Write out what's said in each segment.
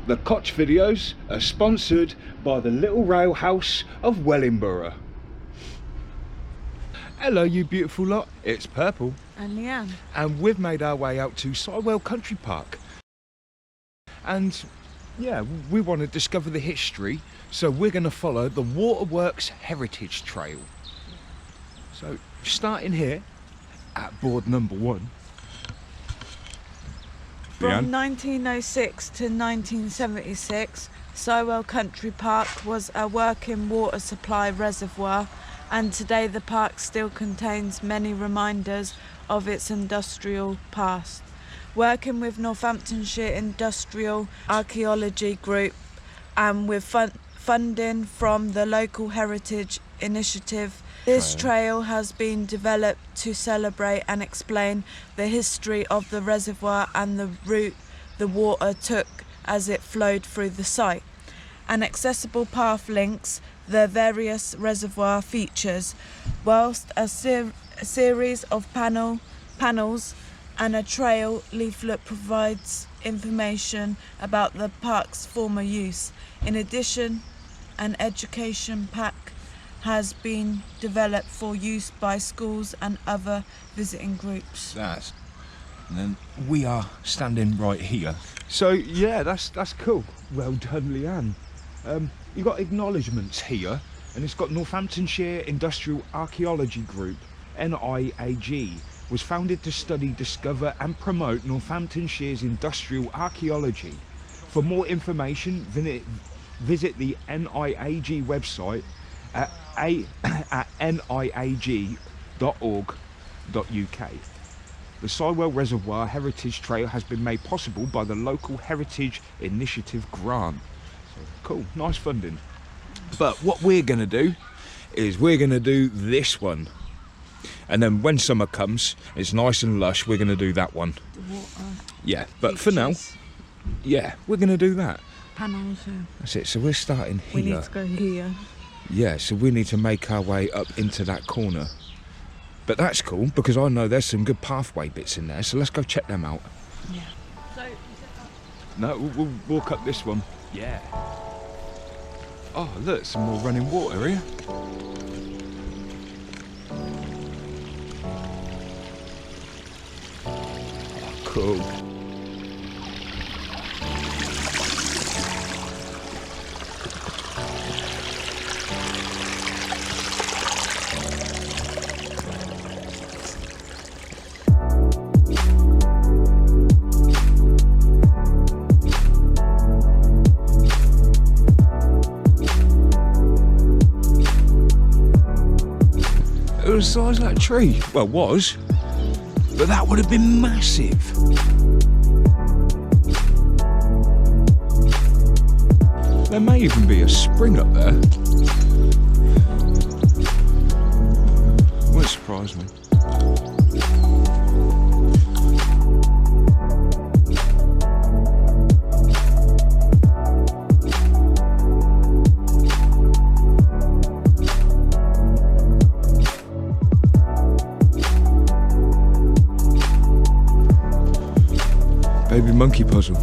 The Koch videos are sponsored by the Little Rail House of Wellingborough. Hello you beautiful lot, it's Purple And Leanne. and we've made our way out to Sywell Country Park. And yeah, we want to discover the history, so we're going to follow the Waterworks Heritage Trail. So starting here at board number 1. From Leanne? 1906 to 1976, Sywell Country Park was a working water supply reservoir, and today the park still contains many reminders of its industrial past. Working with Northamptonshire Industrial Archaeology Group and with funding from the local heritage initiative, this trail has been developed to celebrate and explain the history of the reservoir and the route the water took as it flowed through the site. An accessible path links the various reservoir features, whilst a series of panels and a trail leaflet provides information about the park's former use. In addition, an education pack has been developed for use by schools and other visiting groups. And then we are standing right here. So yeah, that's cool. Well done, Leanne. You got acknowledgements here, and it's got Northamptonshire Industrial Archaeology Group, NIAG, was founded to study, discover and promote Northamptonshire's industrial archaeology. For more information, visit the NIAG website at niag.org.uk. The Sywell Reservoir Heritage Trail has been made possible by the local Heritage Initiative grant. So, cool, nice funding. But what we're going to do is we're going to do this one. And then when summer comes, it's nice and lush, we're going to do that one. The water. Yeah, but features. for now, yeah, we're going to do that. Panels. That's it, so we're starting here. We need to go here. Yeah, so we need to make our way up into that corner. But that's cool, because I know there's some good pathway bits in there, so let's go check them out. Yeah. So, No, we'll walk up this one. Yeah. Oh, look, some more running water here. Oh, cool. It was the size of that tree. Well, it was, but that would have been massive. There may even be a spring up there. Won't surprise me. Baby monkey puzzle.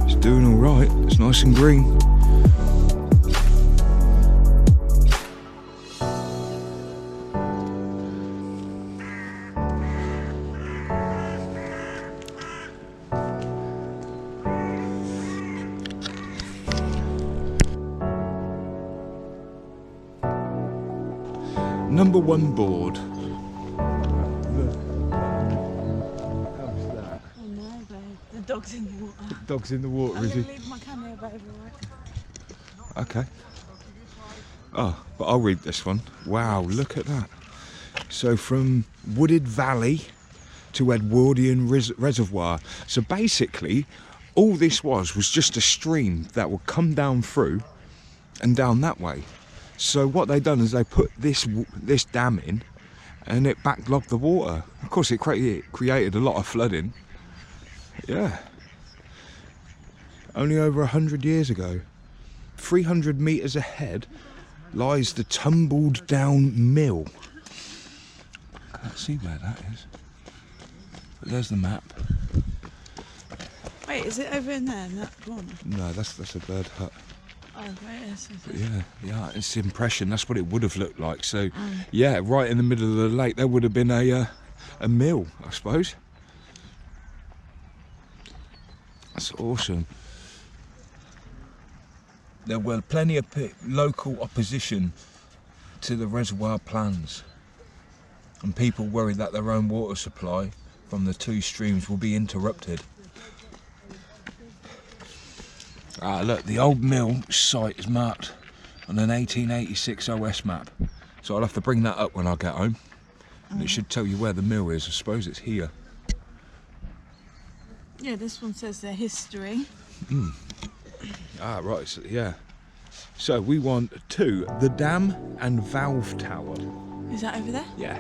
It's doing all right. It's nice and green. Number 1 board. the dog's in the water. Dog's in the water, I'm is going he? to leave my camera, baby, right? Okay. Oh, but I'll read this one. Wow, look at that. So from Wooded Valley to Edwardian Reservoir. So basically, all this was just a stream that would come down through and down that way. So what they done is they put this dam in, and it backlogged the water. Of course, it created a lot of flooding. Yeah. Only over 100 years ago. 300 metres ahead lies the tumbled down mill. Can't see where that is. But there's the map. Wait, Wait, is it over in there, in that corner? No, that's a bird hut. Oh, right, yes. But yeah, it's the impression. That's what it would have looked like. So, yeah, right in the middle of the lake, there would have been a mill, I suppose. That's awesome. There were plenty of local opposition to the reservoir plans, and people worried that their own water supply from the two streams will be interrupted. Look, the old mill site is marked on an 1886 OS map, so I'll have to bring that up when I get home. And it should tell you where the mill is. I suppose it's here. Yeah, this one says their history. Right, so, yeah. So we want the dam and valve tower. Is that over there? Yeah,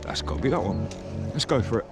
that's got to be that one. Let's go for it.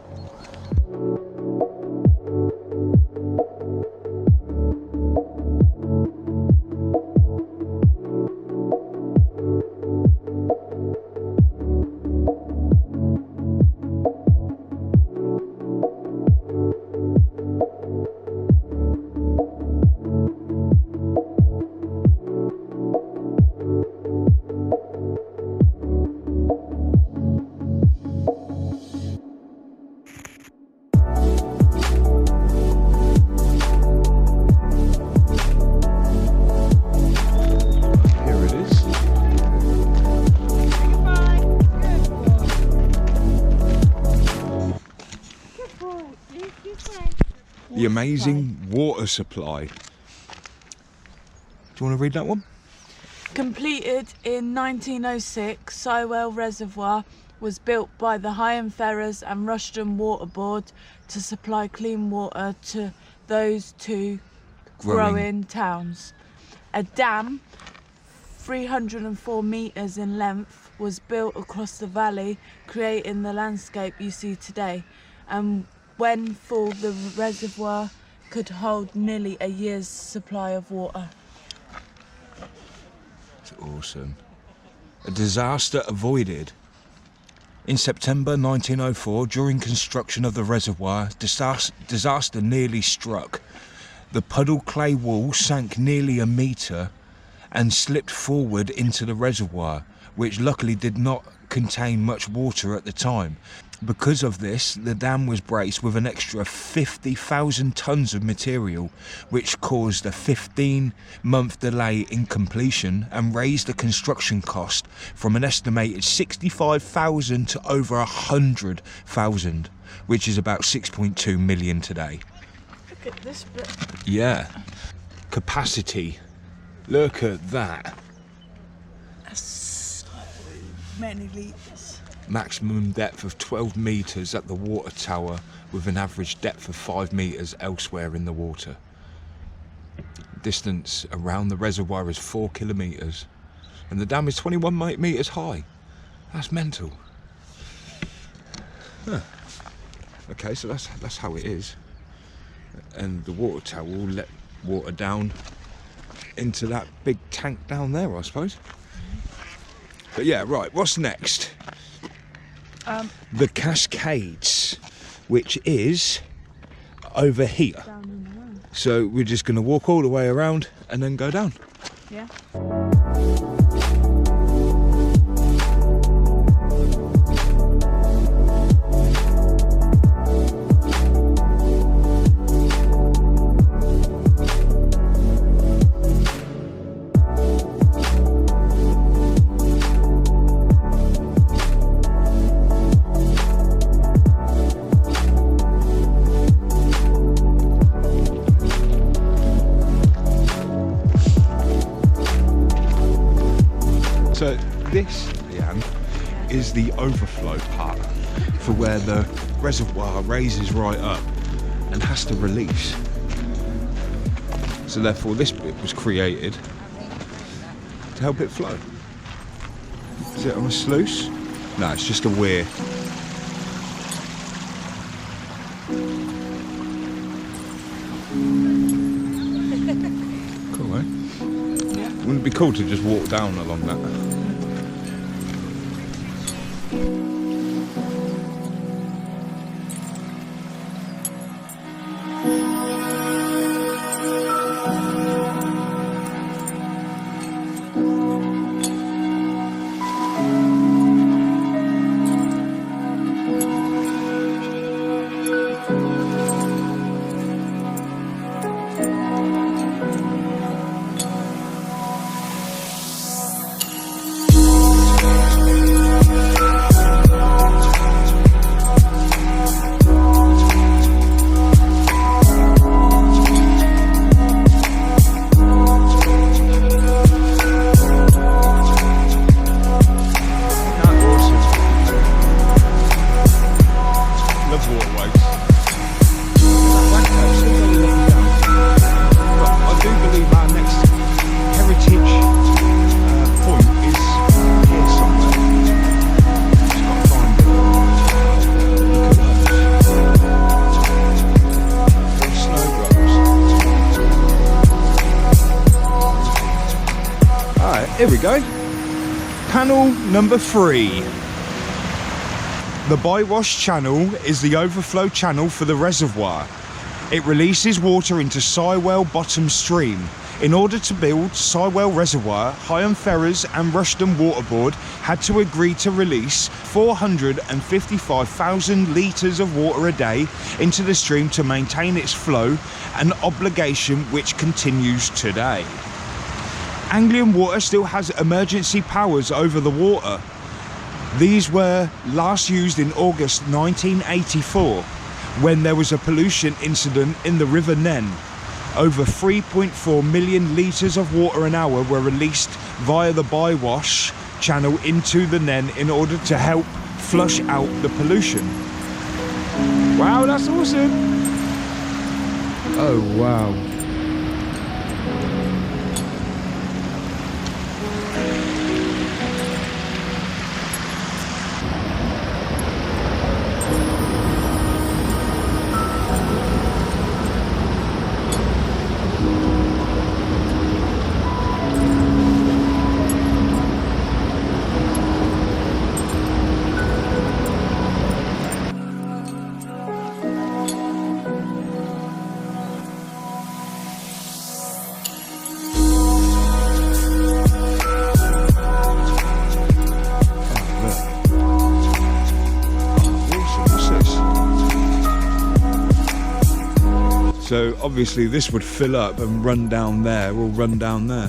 The amazing water supply. Do you want to read that one? Completed in 1906, Sywell Reservoir was built by the Higham Ferrers and Rushden Water Board to supply clean water to those two growing towns. A dam, 304 metres in length, was built across the valley, creating the landscape you see today. And when full, the reservoir could hold nearly a year's supply of water. It's awesome. A disaster avoided. In September 1904, during construction of the reservoir, disaster nearly struck. The puddle clay wall sank nearly a metre and slipped forward into the reservoir, which luckily did not contain much water at the time. Because of this, the dam was braced with an extra 50,000 tonnes of material, which caused a 15-month delay in completion and raised the construction cost from an estimated 65,000 to over 100,000, which is about 6.2 million today. Look at this bit. Yeah. Capacity. Look at that. That's so many litres. Maximum depth of 12 metres at the water tower, with an average depth of 5 metres elsewhere in the water. Distance around the reservoir is 4 kilometres, and the dam is 21 metres high. That's mental. Huh. Okay, so that's how it is. And the water tower will let water down into that big tank down there, I suppose. But yeah, right, what's next? The Cascades, which is over here. Down in the road. So we're just going to walk all the way around and then go down. Yeah. So this, Leanne, is the overflow part for where the reservoir raises right up and has to release. So therefore this bit was created to help it flow. Is it on a sluice? No, it's just a weir. Cool, eh? Yeah. Wouldn't it be cool to just walk down along that? Here we go. Panel number 3. The bywash channel is the overflow channel for the reservoir. It releases water into Sywell bottom stream. In order to build Sywell Reservoir, Higham Ferrers and Rushden Water Board had to agree to release 455,000 litres of water a day into the stream to maintain its flow, an obligation which continues today. Anglian Water still has emergency powers over the water. These were last used in August 1984 when there was a pollution incident in the River Nen. Over 3.4 million litres of water an hour were released via the bywash channel into the Nen in order to help flush out the pollution. Wow, that's awesome! Oh wow. So obviously this would fill up and run down there, or run down there.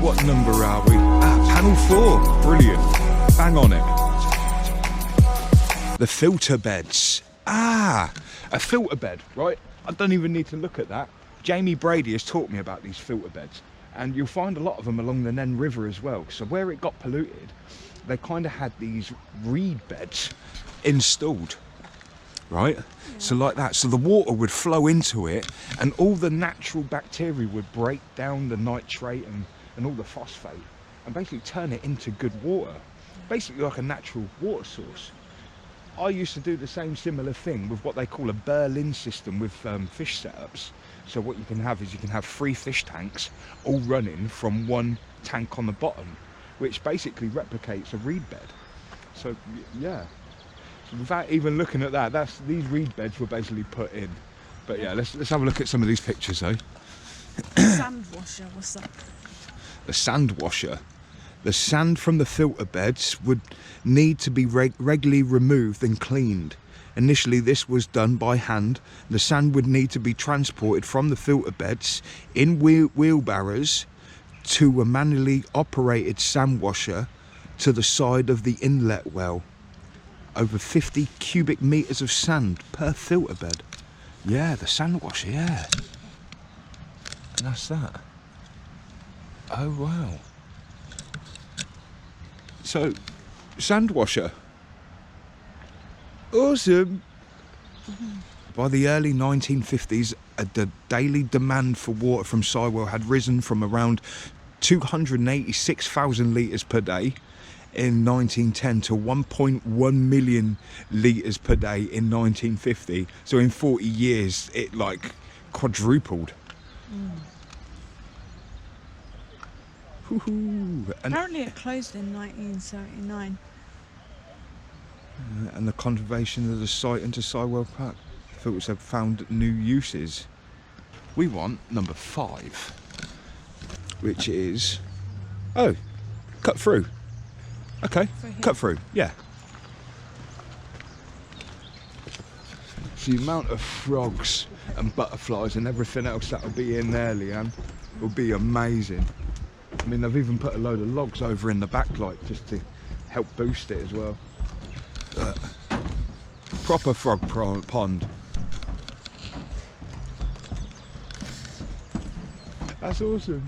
What number are we? Panel 4, brilliant. Bang on it. The filter beds. A filter bed, right? I don't even need to look at that. Jamie Brady has taught me about these filter beds, and you'll find a lot of them along the Nen River as well. So where it got polluted, they kind of had these reed beds installed, right? Yeah. So like that, so the water would flow into it, and all the natural bacteria would break down the nitrate and all the phosphate, and basically turn it into good water. Basically like a natural water source. I used to do the same similar thing with what they call a Berlin system with fish setups. So what you can have is you can have 3 fish tanks all running from one tank on the bottom, which basically replicates a reed bed. So yeah, so without even looking at that, these reed beds were basically put in. But yeah, let's have a look at some of these pictures though. Sand washer, what's that? The sand washer. The sand from the filter beds would need to be regularly removed and cleaned. Initially this was done by hand. The sand would need to be transported from the filter beds in wheelbarrows to a manually operated sand washer to the side of the inlet well. Over 50 cubic metres of sand per filter bed. Yeah, the sand washer, yeah. And that's that. Oh wow. So, sand washer. Awesome. By the early 1950s, the daily demand for water from Sywell had risen from around 286,000 litres per day in 1910 to 1.1 million litres per day in 1950. So in 40 years, it like quadrupled. Apparently it closed in 1979. And the conservation of the site into Sywell Park filters have found new uses. We want number 5, which is cut through. Okay, cut through, yeah. So the amount of frogs and butterflies and everything else that will be in there, Leanne, will be amazing. I mean, they've even put a load of logs over in the backlight just to help boost it as well. Proper frog pond. That's awesome.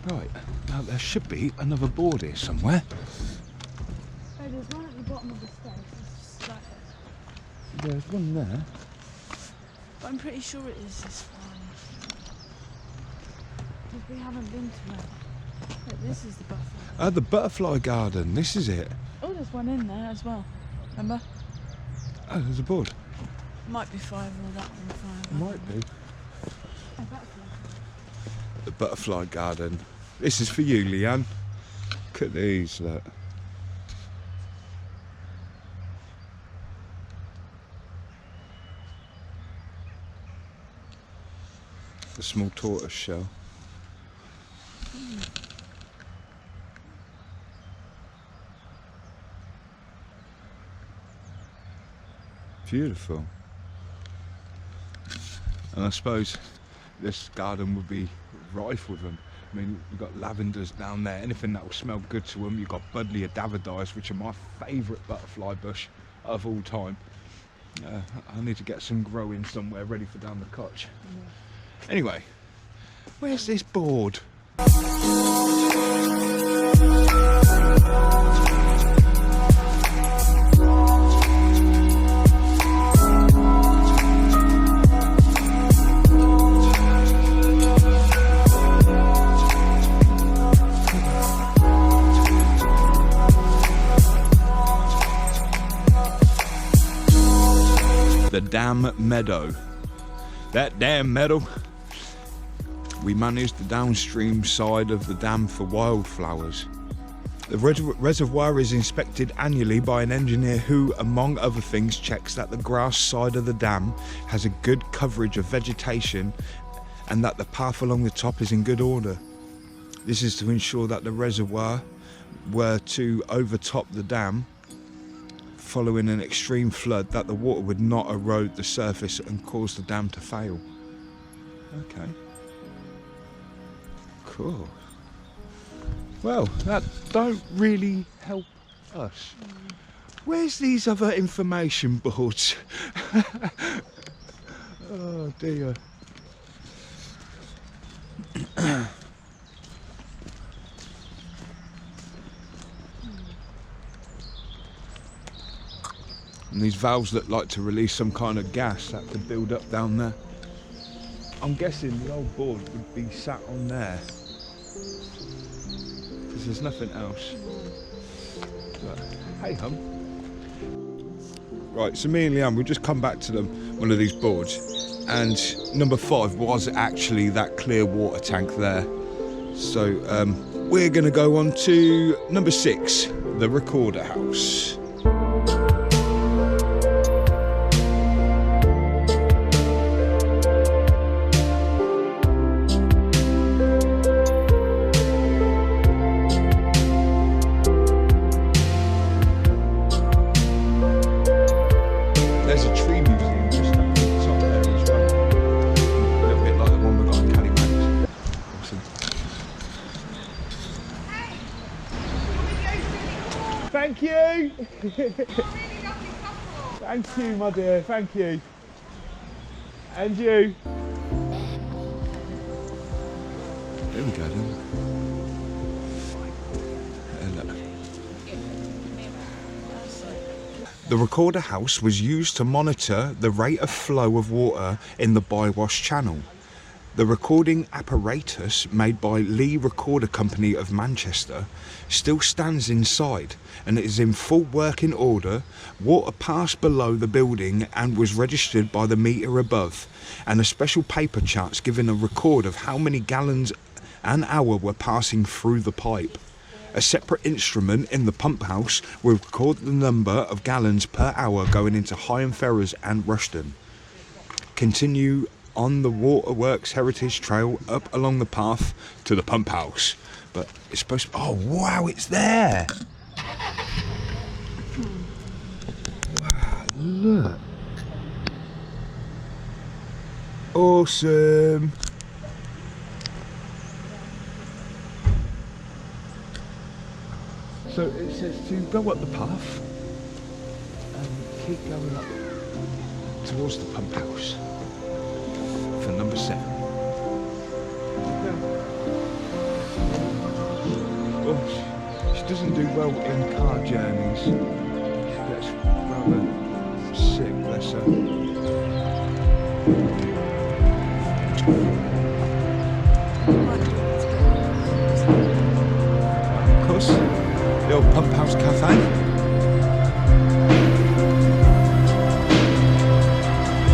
Right, now there should be another board here somewhere. Oh, there's one at the bottom of the stairs. It's just like There's one there. But I'm pretty sure it is this one. Because we haven't been to it. Look, this is the butterfly. The butterfly garden. This is it. Oh, there's one in there as well. Remember? Oh, there's a board. Might be 5 or that one 5. It might be. Oh, butterfly. The butterfly garden. This is for you, Leanne. Look at these, look. The small tortoise shell. Beautiful. And I suppose this garden would be rife with them. I mean, you've got lavenders down there, anything that will smell good to them. You've got buddleia davidias, which are my favourite butterfly bush of all time. I need to get some growing somewhere ready for down the cotch. Yeah. Anyway, where's this board? The dam meadow. That damn meadow. We manage the downstream side of the dam for wildflowers. The reservoir is inspected annually by an engineer who, among other things, checks that the grass side of the dam has a good coverage of vegetation and that the path along the top is in good order. This is to ensure that the reservoir were to overtop the dam following an extreme flood, that the water would not erode the surface and cause the dam to fail. Okay. Cool. Well, that don't really help us. Where's these other information boards? Oh dear. And these valves look like to release some kind of gas that could build up down there. I'm guessing the old board would be sat on there, because there's nothing else. But hey hum. Right, so me and Leanne, we'll just come back to one of these boards, and number 5 was actually that clear water tank there. So we're going to go on to number 6, the recorder house. There's a tree museum just up at the top there as well. A little bit like the one we got in Calimax. Awesome. Thank you! Thank you, my dear, thank you. And you. There we go then. The recorder house was used to monitor the rate of flow of water in the Bywash Channel. The recording apparatus, made by Lee Recorder Company of Manchester, still stands inside and is in full working order. Water passed below the building and was registered by the meter above, and a special paper charts giving a record of how many gallons an hour were passing through the pipe. A separate instrument in the pump house will record the number of gallons per hour going into Higham Ferrers and Rushden. Continue on the Waterworks Heritage Trail up along the path to the pump house. But it's supposed to... Oh, wow, it's there! Wow, look. Awesome. So it says to go up the path and keep going up towards the pump house for number 7. Oh, she doesn't do well in car journeys. She gets rather sick, bless her. Of course, the old Pump House Cafe.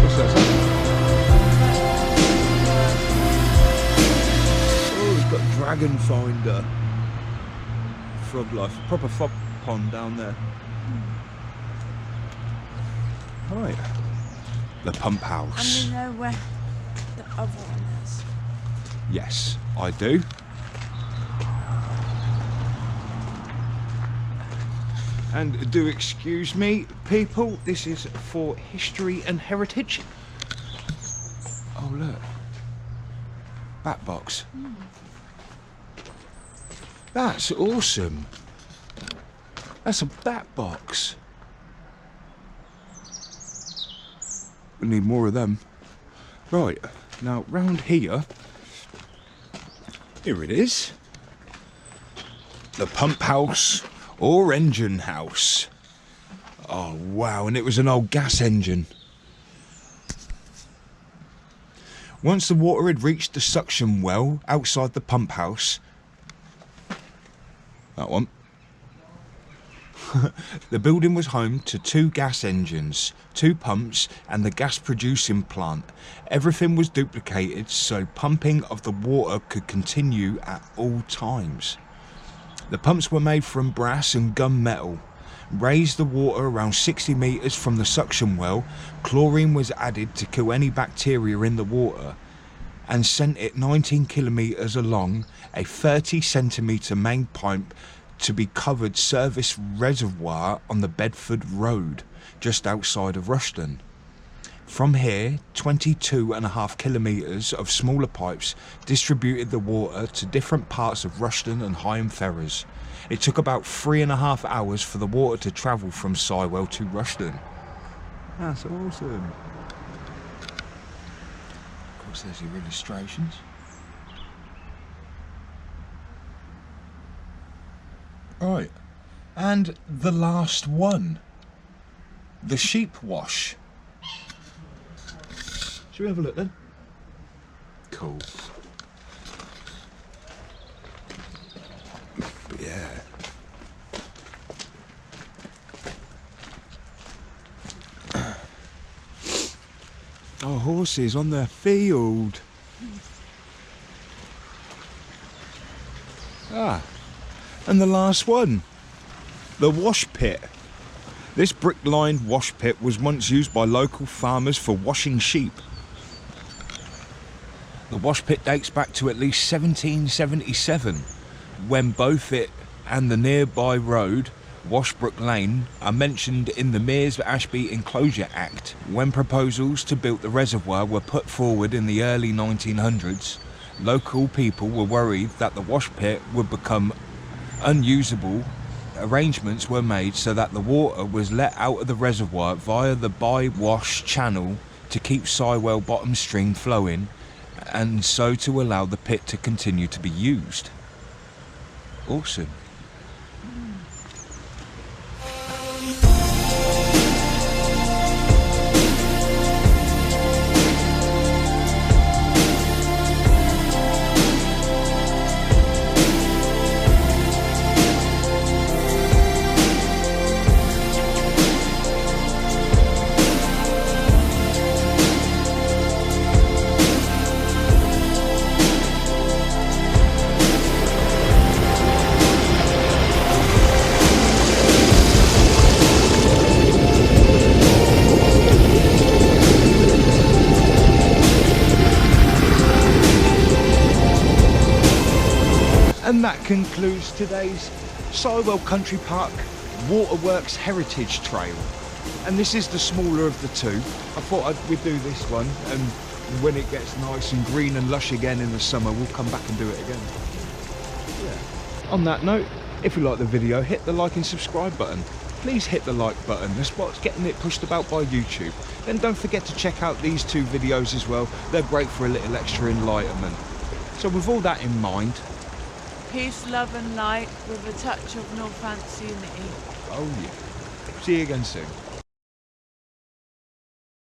What's that? Oh, we've got Dragon Finder. Frog life, proper frog pond down there. Right, the Pump House. And we know where the other one is. Yes, I do. And do excuse me, people, this is for history and heritage. Oh, look. Bat box. That's awesome. That's a bat box. We need more of them. Right, now round here it is. The pump house or engine house. Oh wow, and it was an old gas engine. Once the water had reached the suction well outside the pump house, that one, the building was home to 2 gas engines, 2 pumps and the gas producing plant. Everything was duplicated so pumping of the water could continue at all times. The pumps were made from brass and gunmetal. Raised the water around 60 metres from the suction well. Chlorine was added to kill any bacteria in the water and sent it 19 kilometres along a 30 centimetre main pipe to be covered service reservoir on the Bedford Road, just outside of Rushden. From here, 22.5 kilometres of smaller pipes distributed the water to different parts of Rushden and Higham Ferrers. It took about 3.5 hours for the water to travel from Sywell to Rushden. That's awesome. Of course, there's your illustrations. Right, and the last one, the sheep wash. Shall we have a look then? Cool. Yeah. Oh, horses on the field. Ah. And the last one, the wash pit. This brick-lined wash pit was once used by local farmers for washing sheep. The wash pit dates back to at least 1777, when both it and the nearby road, Washbrook Lane, are mentioned in the Mears Ashby Enclosure Act. When proposals to build the reservoir were put forward in the early 1900s, local people were worried that the wash pit would become unusable. Arrangements were made so that the water was let out of the reservoir via the by-wash channel to keep Sywell bottom stream flowing, and so to allow the pit to continue to be used. Awesome. And that concludes today's Sywell Country Park Waterworks Heritage Trail. And this is the smaller of the two. I thought we'd do this one, and when it gets nice and green and lush again in the summer, we'll come back and do it again. Yeah. On that note, if you like the video, hit the like and subscribe button. Please hit the like button, that's what's getting it pushed about by YouTube. Then don't forget to check out these 2 videos as well. They're great for a little extra enlightenment. So with all that in mind, Peace, love and light with a touch of Northants unity. oh yeah, see you again soon.